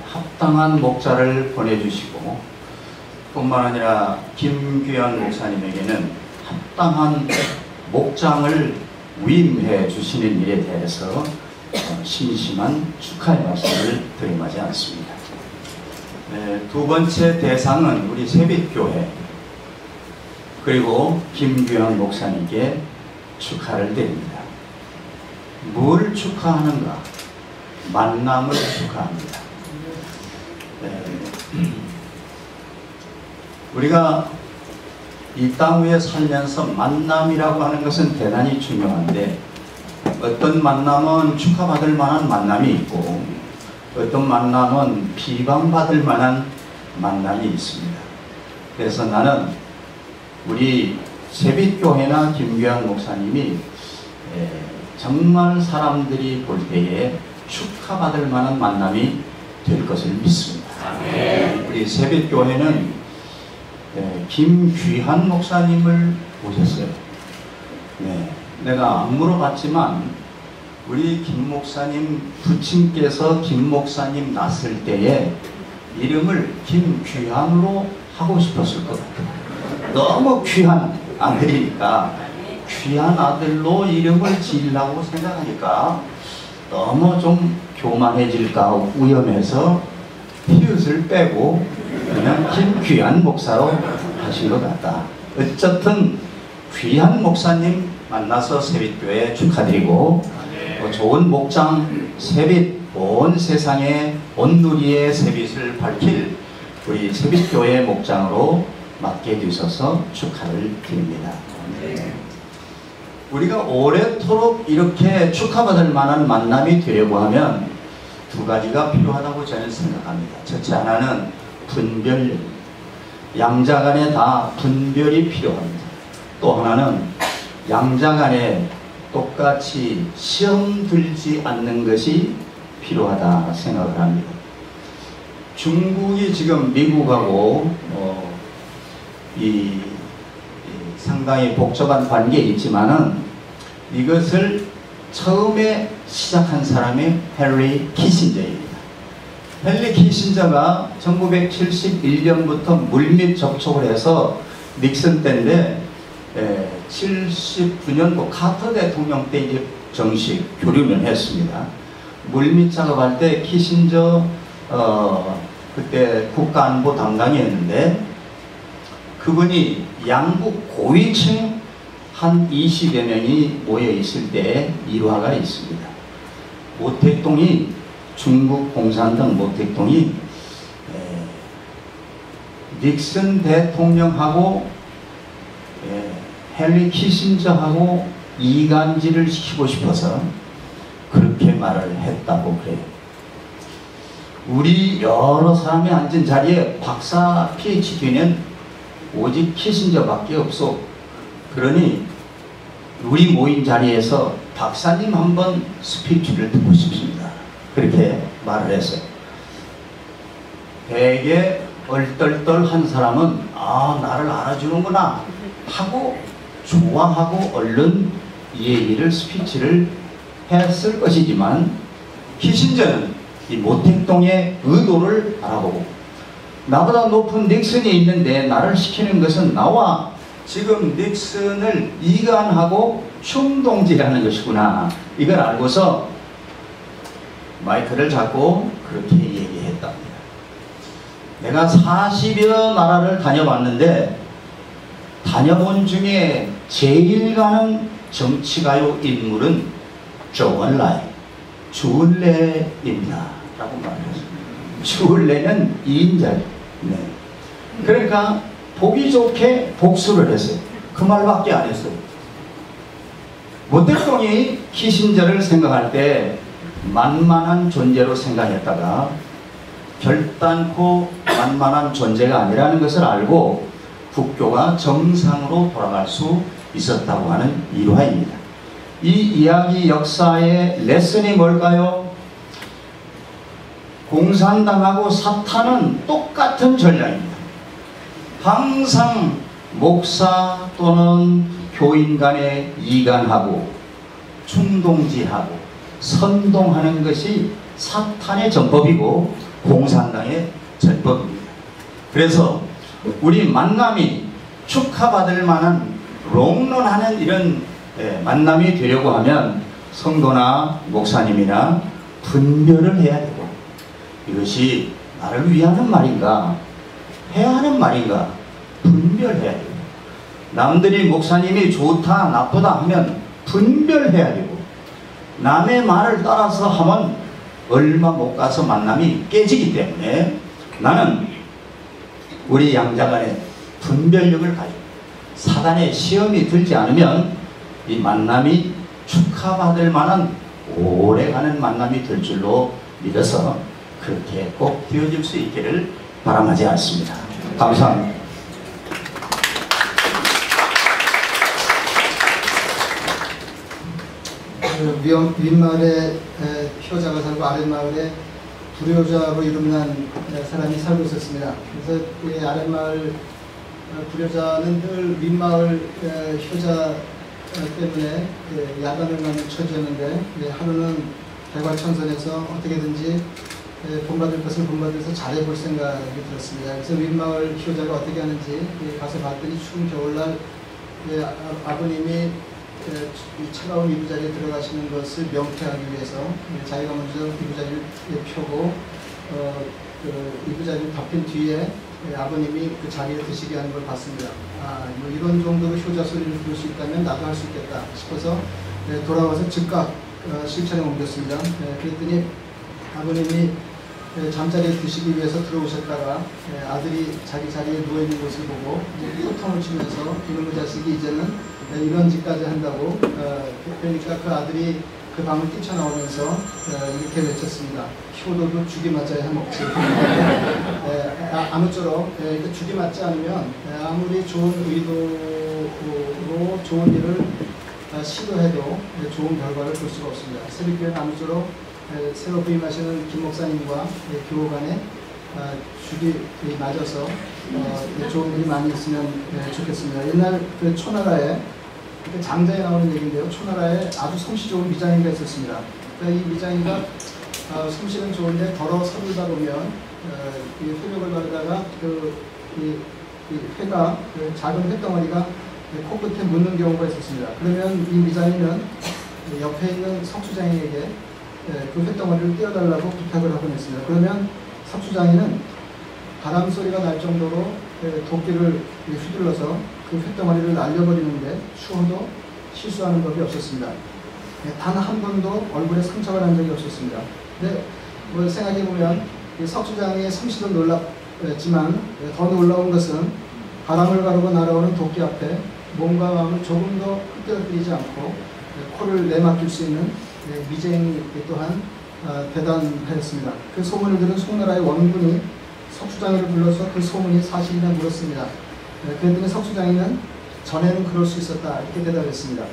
합당한 목자를 보내주시고 뿐만 아니라 김규현 목사님에게는 합당한 목장을 위임해 주시는 일에 대해서 심심한 축하의 말씀을 드림하지 않습니다. 두 번째 대상은 우리 세빛교회 그리고 김규현 목사님께 축하를 드립니다. 뭘 축하하는가? 만남을 축하합니다. 우리가 이 땅 위에 살면서 만남이라고 하는 것은 대단히 중요한데 어떤 만남은 축하받을 만한 만남이 있고 어떤 만남은 비방받을 만한 만남이 있습니다. 그래서 나는 우리 세빛교회나 김규현 목사님이 정말 사람들이 볼 때에 축하받을 만한 만남이 될 것을 믿습니다. 우리 세빛교회는 김귀한 목사님을 모셨어요. 내가 안 물어봤지만 우리 김 목사님 부친께서 김 목사님 낳았을 때에 이름을 김귀한으로 하고 싶었을 것 같아요. 너무 귀한 아들이니까 귀한 아들로 이름을 지으려고 생각하니까 너무 좀 교만해질까 위험해서 피웃을 빼고 그냥 김귀한 목사로 하신 것 같다. 어쨌든 귀한 목사님 만나서 세빛교회 축하드리고 좋은 목장 세빛 온 세상에 온누리의 세빛을 밝힐 우리 세빛교회 목장으로 맡게 되셔서 축하를 드립니다. 우리가 오래도록 이렇게 축하받을 만한 만남이 되려고 하면 두 가지가 필요하다고 저는 생각합니다. 첫째 하나는 분별, 양자 간에 다 분별이 필요합니다. 또 하나는 양자 간에 똑같이 시험 들지 않는 것이 필요하다 생각을 합니다. 중국이 지금 미국하고 상당히 복잡한 관계에 있지만은 이것을 처음에 시작한 사람이 헨리 키신저입니다. 헨리 키신저가 1971년부터 물밑 접촉을 해서 닉슨 때인데 79년도 카터 대통령 때 이제 정식 교류를 했습니다. 물밑 작업할 때 키신저 그때 국가안보 담당이었는데 그분이 양국 고위층 한 20여 명이 모여 있을 때 일화가 있습니다. 모택동이 중국 공산당 모택동이 닉슨 대통령하고 헨리 키신저하고 이간질을 시키고 싶어서 그렇게 말을 했다고 그래요. 우리 여러 사람이 앉은 자리에 박사 PhD는 오직 키신저밖에 없어. 그러니 우리 모인 자리에서 박사님 한번 스피치를 듣고 싶습니다. 그렇게 말을 했어요. 되게 얼떨떨한 사람은 나를 알아주는구나 하고 좋아하고 얼른 얘기를 스피치를 했을 것이지만 키신저는 이 모택동의 의도를 알아보고 나보다 높은 닉슨이 있는데 나를 시키는 것은 나와 지금 닉슨을 이간하고 충동질하는 것이구나. 이걸 알고서 마이크를 잡고 그렇게 얘기했답니다. 내가 40여 나라를 다녀봤는데 다녀본 중에 제일 가는 정치가요 인물은 조언라이 주얼레입니다 라고 말했습니다. 주얼레는 2인자예요. 그러니까 보기 좋게 복수를 했어요. 그 말밖에 안 했어요. 모택동이 키신저를 생각할 때 만만한 존재로 생각했다가 결단코 만만한 존재가 아니라는 것을 알고 국교가 정상으로 돌아갈 수 있었다고 하는 일화입니다. 이 이야기 역사의 레슨이 뭘까요? 공산당하고 사탄은 똑같은 전략입니다. 항상 목사 또는 교인 간에 이간하고 충동지하고 선동하는 것이 사탄의 전법이고 공산당의 전법입니다. 그래서 우리 만남이 축하받을 만한 롱런하는 이런 만남이 되려고 하면 성도나 목사님이나 분별을 해야 되고, 이것이 나를 위하는 말인가 해야 하는 말인가 분별해야 되고, 남들이 목사님이 좋다 나쁘다 하면 분별해야 되고, 남의 말을 따라서 하면 얼마 못 가서 만남이 깨지기 때문에 나는 우리 양자 간에 분별력을 가지고 사단의 시험이 들지 않으면 이 만남이 축하받을 만한 오래가는 만남이 될 줄로 믿어서 그렇게 꼭 되어질 수 있기를 바람하지 않습니다. 감사합니다. 윗마을에 효자가 살고 아랫마을에 불효자로 이름난 사람이 살고 있었습니다. 그래서 이 아랫마을 불효자는 늘 윗마을 효자 때문에 야단을 맞는 처지였는데, 하루는 대과천선에서 어떻게든지 본받을 것을 본받아서 잘해볼 생각이 들었습니다. 그래서 윗마을 효자가 어떻게 하는지 가서 봤더니 추운 겨울날 아버님이 차가운 이부자리에 들어가시는 것을 명쾌하기 위해서 자기가 먼저 이부자리를 펴고 이부자리를 덮인 뒤에 아버님이 그 자리에 드시게 하는 걸 봤습니다. 뭐 이런 정도로 효자 소리를 들을 수 있다면 나도 할 수 있겠다 싶어서 돌아와서 즉각 실천에 옮겼습니다. 그랬더니 아버님이 잠자리에 드시기 위해서 들어오셨다가 아들이 자기 자리에 누워있는 것을 보고 호통을 치면서 이놈의 자식이 이제는 이런 짓까지 한다고, 그러니까 그 아들이 그 방을 뛰쳐나오면서 이렇게 외쳤습니다. 효도도 죽이 맞아야 먹지. 아무쪼록 죽이 맞지 않으면 아무리 좋은 의도로 좋은 일을 시도해도 좋은 결과를 볼 수가 없습니다. 새벽교회는 아무쪼록 새로 부임하시는 김 목사님과 교우 간에 죽이 맞아서 좋은 일이 많이 있으면 좋겠습니다. 옛날 그 초나라에 장자에 나오는 얘기인데요. 초나라에 아주 솜씨 좋은 미장이가 있었습니다. 그러니까 이 미장이가 솜씨는 좋은데 더러 서둘다 보면 이 회력을 바르다가 이 회가 작은 횟덩어리가 코끝에 묻는 경우가 있었습니다. 그러면 이 미장이는 옆에 있는 석수장에게 그 횟덩어리를 떼어달라고 부탁을 하곤 했습니다. 그러면 석수장이는 바람 소리가 날 정도로 도끼를 휘둘러서 그 횟덩어리를 날려버리는데 추워도 실수하는 법이 없었습니다. 단 한 번도 얼굴에 상처가 난 적이 없었습니다. 근데 뭐 생각해보면 석수장의 솜씨도 놀랍지만 더 놀라운 것은 바람을 가르고 날아오는 도끼 앞에 몸과 마음을 조금 더 끄덕거리지 않고 코를 내맡길 수 있는 미쟁이 또한 대단하였습니다. 그 소문을 들은 송나라의 원군이 석수장이를 불러서 그 소문이 사실이냐 물었습니다. 그랬더니 석수장이는 전에는 그럴 수 있었다 이렇게 대답했습니다.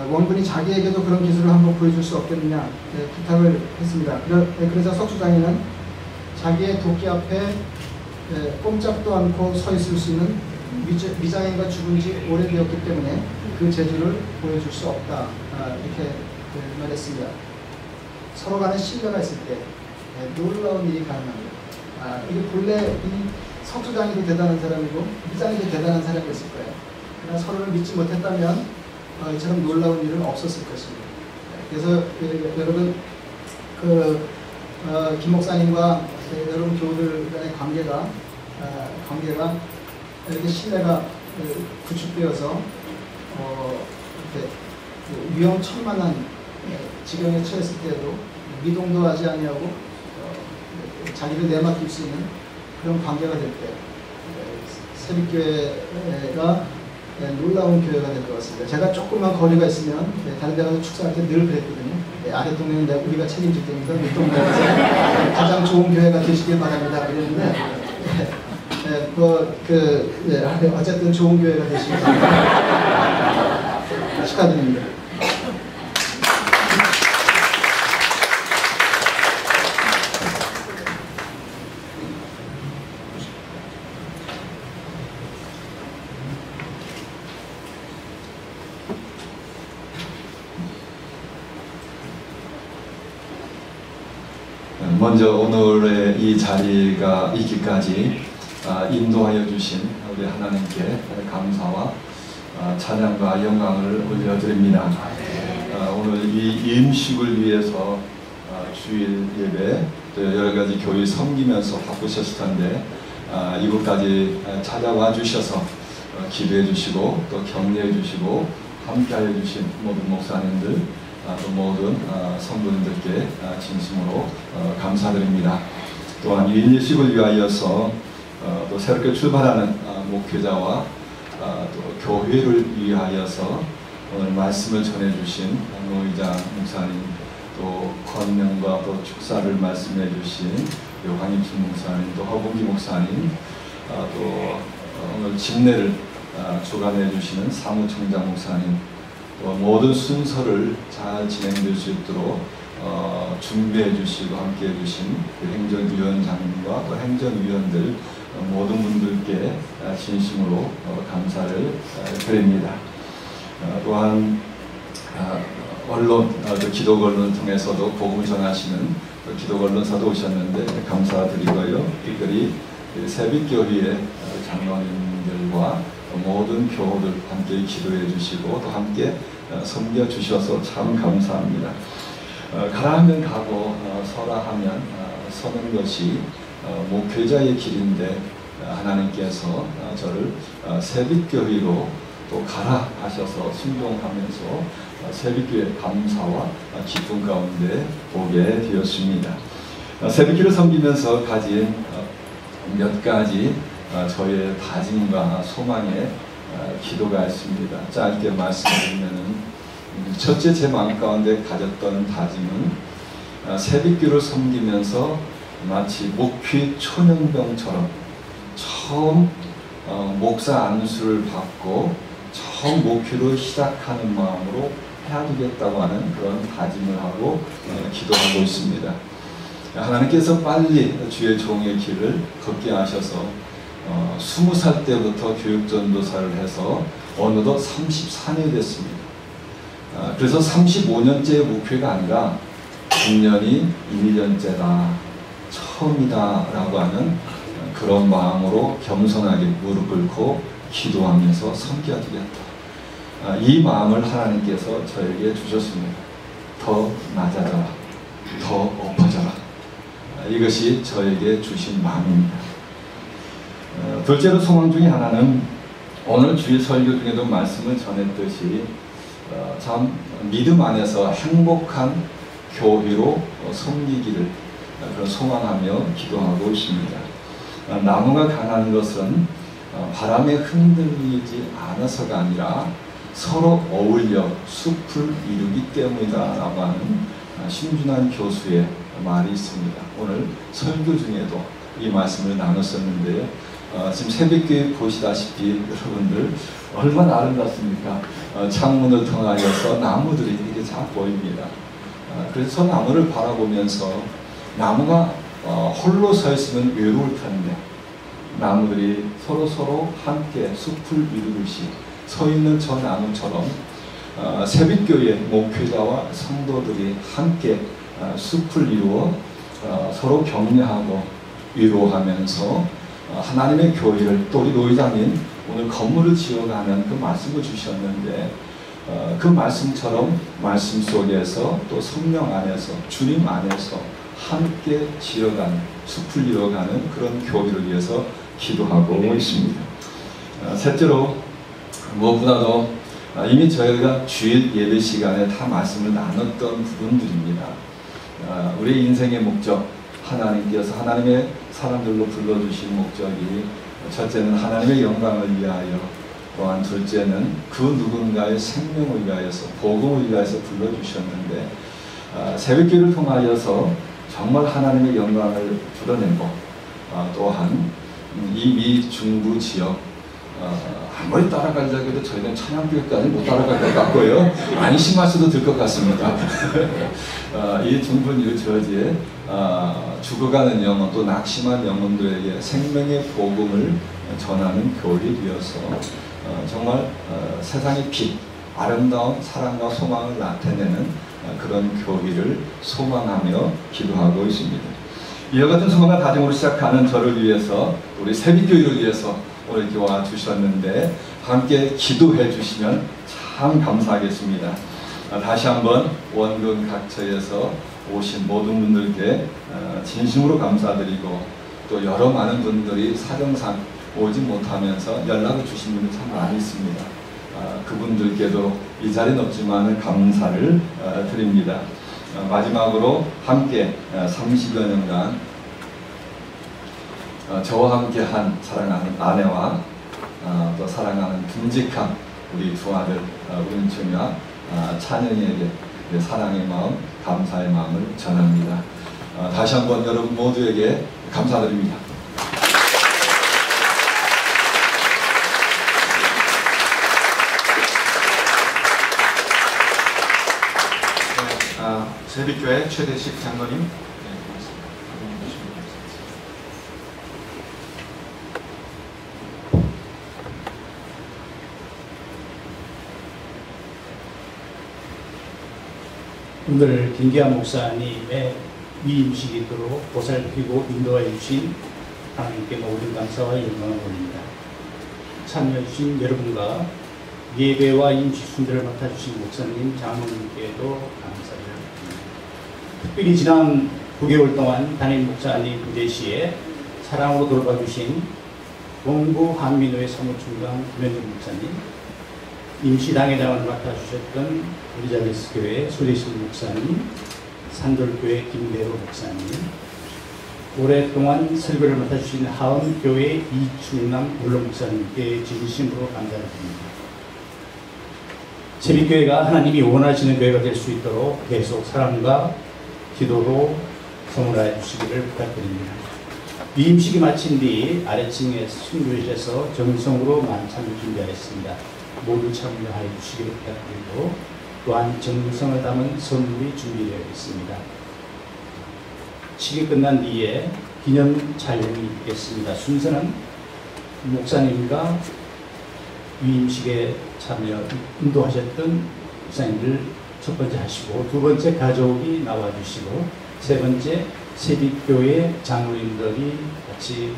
원군이 자기에게도 그런 기술을 한번 보여줄 수 없겠느냐 부탁을 했습니다. 그러자 석수장이는 자기의 도끼 앞에 꼼짝도 않고 서 있을 수 있는 미장이가 죽은 지 오래되었기 때문에 그 재주를 보여줄 수 없다 이렇게 말했습니다. 서로 간에 신뢰가 있을 때 놀라운 일이 가능합니다. 이게 본래 이 석수장이도 대단한 사람이고 미장이도 대단한 사람이었을 거예요. 그러나 서로를 믿지 못했다면 이처럼 놀라운 일은 없었을 것입니다. 그래서 여러분 김 목사님과 여러분 교우들 간의 관계가 이렇게 신뢰가 구축되어서 이렇게 위험천만한 지경에 처했을 때도 미동도 하지 아니하고 자기를 내맡길 수 있는 그런 관계가 될 때 새벽교회가 놀라운 교회가 될 것 같습니다. 제가 조금만 거리가 있으면 다른 데 가서 축사할 때 늘 그랬거든요. 아래 동네는 우리가 책임질 테니까 이 동네에서 가장 좋은 교회가 되시길 바랍니다. 그랬는데 어쨌든 좋은 교회가 되시길 바랍니다. 축하드립니다. 먼저 오늘의 이 자리가 있기까지 인도하여 주신 우리 하나님께 감사와 찬양과 영광을 올려드립니다. 오늘 이 임식을 위해서 주일 예배 또 여러 가지 교회 섬기면서 바쁘셨을 텐데 이곳까지 찾아와 주셔서 기도해 주시고 또 격려해 주시고 함께하여 주신 모든 목사님들 또 모든 성도님들께 진심으로 감사드립니다. 또한 이 일식을 위하여서 또 새롭게 출발하는 목회자와 또 교회를 위하여서 오늘 말씀을 전해주신 노의장 목사님, 또 권명과 또 축사를 말씀해 주신 황임순 목사님, 또 허bun기 목사님, 또 오늘 집례를 주관해 주시는 사무총장 목사님, 또 모든 순서를 잘 진행될 수 있도록 준비해 주시고 함께 해 주신 행정위원장님과 또 행정위원들 모든 분들께 진심으로 감사를 드립니다. 또한 언론, 기독 언론 통해서도 복음을 전하시는 기독 언론사도 오셨는데 감사드리고요. 특별히 새빛교회의 장로님들과 모든 교우들 함께 기도해 주시고 또 함께 섬겨 주셔서 참 감사합니다. 가라하면 가고 서라하면 서는 것이 목회자의 길인데 하나님께서 저를 새빛교회로 또 가라 하셔서 순종하면서 새빛교회 감사와 기쁨 가운데 오게 되었습니다. 새빛교회를 섬기면서 가진 몇 가지 저의 다짐과 소망의 기도가 있습니다. 짧게 말씀드리면은 첫째 제 마음 가운데 가졌던 다짐은 새빛교회를 섬기면서 마치 목회 초년병처럼 처음 목사 안수를 받고 처음 목회를 시작하는 마음으로 해야 되겠다고 하는 그런 다짐을 하고 기도하고 있습니다. 하나님께서 빨리 주의 종의 길을 걷게 하셔서 20살 때부터 교육전도사를 해서 어느덧 34년이 됐습니다. 그래서 35년째의 목표가 아니라 10년이 1년째다, 처음이다 라고 하는 그런 마음으로 겸손하게 무릎 꿇고 기도하면서 섬겨야 되겠다. 이 마음을 하나님께서 저에게 주셨습니다. 더 낮아져라, 더 엎어져라. 이것이 저에게 주신 마음입니다. 둘째로 소망 중에 하나는 오늘 주일 설교 중에도 말씀을 전했듯이 참 믿음 안에서 행복한 교회로 섬기기를 그런 소망하며 기도하고 있습니다. 나무가 강한 것은 바람에 흔들리지 않아서가 아니라 서로 어울려 숲을 이루기 때문이다라고 하는 신준환 교수의 말이 있습니다. 오늘 설교 중에도 이 말씀을 나눴었는데요. 지금 새벽교회 보시다시피 여러분들 얼마나 아름답습니까? 창문을 통하여서 나무들이 이렇게 잘 보입니다. 그래서 나무를 바라보면서 나무가 홀로 서 있으면 외로울 텐데 나무들이 서로 함께 숲을 이루듯이 서 있는 저 나무처럼 새빛교회 목회자와 성도들이 함께 숲을 이루어 서로 격려하고 위로하면서 하나님의 교회를, 또 우리 노회장님 오늘 건물을 지어가는 그 말씀을 주셨는데 그 말씀처럼 말씀 속에서 또 성령 안에서 주님 안에서 함께 지어가는, 숲을 이뤄가는 그런 교회를 위해서 기도하고 있습니다. 셋째로 무엇보다도 이미 저희가 주일 예배 시간에 다 말씀을 나눴던 부분들입니다. 우리 인생의 목적, 하나님께서 하나님의 사람들로 불러주신 목적이 첫째는 하나님의 영광을 위하여 또한 둘째는 그 누군가의 생명을 위하여서 복음을 위하여서 불러주셨는데 새벽기를 통하여서 정말 하나님의 영광을 드러내고 또한 이 미 중부 지역 아무리 따라가려고 해도 저희는 찬양교회까지 못 따라갈 것 같고요. 안심하셔도 될 것 같습니다. 이 중부 뉴저지에 죽어가는 영혼 또 낙심한 영혼들에게 생명의 복음을 전하는 교회이 되어서 정말 세상의 빛, 아름다운 사랑과 소망을 나타내는 그런 교회를 소망하며 기도하고 있습니다. 이와 같은 소망과 다짐으로 시작하는 저를 위해서 우리 새벽교회를 위해서 오늘 이렇게 와 주셨는데 함께 기도해 주시면 참 감사하겠습니다. 다시 한번 원근 각처에서 오신 모든 분들께 진심으로 감사드리고 또 여러 많은 분들이 사정상 오지 못하면서 연락을 주신 분이 참 많이 있습니다. 그분들께도 이 자리는 없지만 감사를 드립니다. 마지막으로 함께 30여 년간 저와 함께한 사랑하는 아내와 또 사랑하는 듬직한 우리 두 아들 은총이와 찬영이에게 사랑의 마음, 감사의 마음을 전합니다. 다시 한번 여러분 모두에게 감사드립니다. 새벽교회 최대식 장로님. 오늘 김기환 목사님의 위임식이 있도록 보살피고 인도해 주신 하나님께 모든 감사와 영광을 올립니다. 참여해 주신 여러분과 예배와 임시 순례를 맡아주신 목사님, 장로님께도 감사를 드립니다. 특별히 지난 9개월 동안 담임 목사님 부재 시에 사랑으로 돌봐 주신 동부 한민호회 사무총장 김현정 목사님, 임시당회장을 맡아주셨던 엘리자베스 교회 소대신 목사님, 산돌교회 김대로 목사님, 오랫동안 설교를 맡아주신 하은교회 이충남 원로 목사님께 진심으로 감사를 드립니다. 새벽교회가 하나님이 원하시는 교회가 될 수 있도록 계속 사랑과 기도로 선물하여 주시기를 부탁드립니다. 위임식이 마친 뒤 아래층에 순교실에서 정성으로 만찬을 준비하였습니다. 모두 참여하여 주시기를 부탁드리고 또한 정성을 담은 선물이 준비되어 있습니다. 식이 끝난 뒤에 기념 촬영이 있겠습니다. 순서는 목사님과 위임식에 참여 인도하셨던 목사님들 첫 번째 하시고 두 번째 가족이 나와주시고 세 번째 새벽교회 장로님들이 같이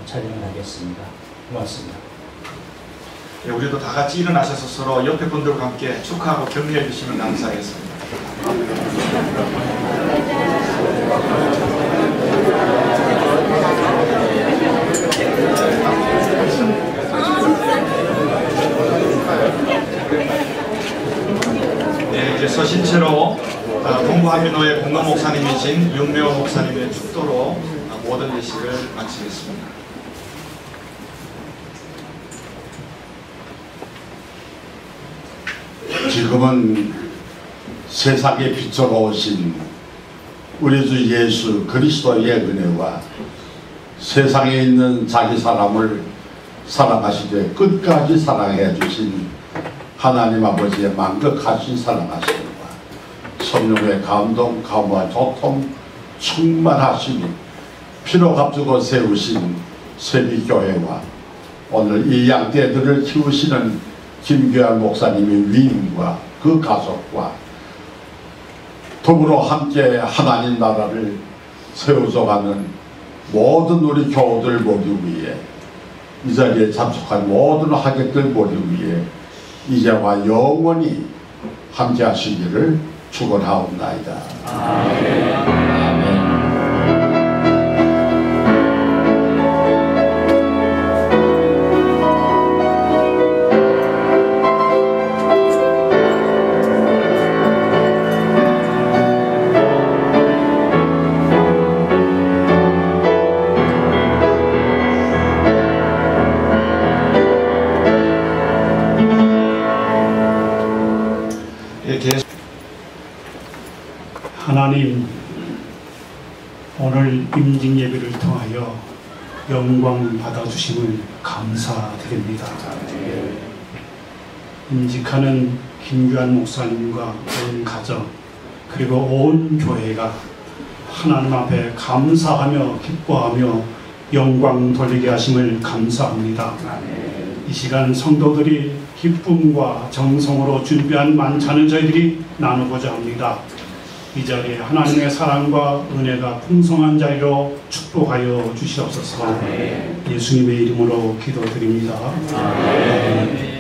촬영을 하겠습니다. 고맙습니다. 예, 우리도 다 같이 일어나셔서 서로 옆에 분들과 함께 축하하고 격려해 주시면 감사하겠습니다. 네, 이제 서신 채로 동부 한민호회 공동 목사님이신 윤명호 목사님의 축도로 모든 예식을 마치겠습니다. 지금은 세상에 빛으로 오신 우리 주 예수 그리스도의 은혜와 세상에 있는 자기 사람을 사랑하시되 끝까지 사랑해 주신 하나님 아버지의 만극하신 사랑하심과 성령의 감동, 감화, 조통, 충만하심이 피로 값주고 세우신 새벽교회와 오늘 이 양떼들을 키우시는 김기환 목사님의 위임과 그 가족과 더불어 함께 하나님 나라를 세워져가는 모든 우리 교우들 모두 위에 이 자리에 참석한 모든 하객들 모두 위에 이제와 영원히 함께 하시기를 축원하옵나이다. 아멘. 하나님, 오늘 임직 예배를 통하여 영광 받아주심을 감사드립니다. 임직하는 김규환 목사님과 온 가정 그리고 온 교회가 하나님 앞에 감사하며 기뻐하며 영광 돌리게 하심을 감사합니다. 이 시간 성도들이 기쁨과 정성으로 준비한 만찬을 저희들이 나누고자 합니다. 이 자리에 하나님의 사랑과 은혜가 풍성한 자리로 축복하여 주시옵소서. 예수님의 이름으로 기도드립니다. 아멘.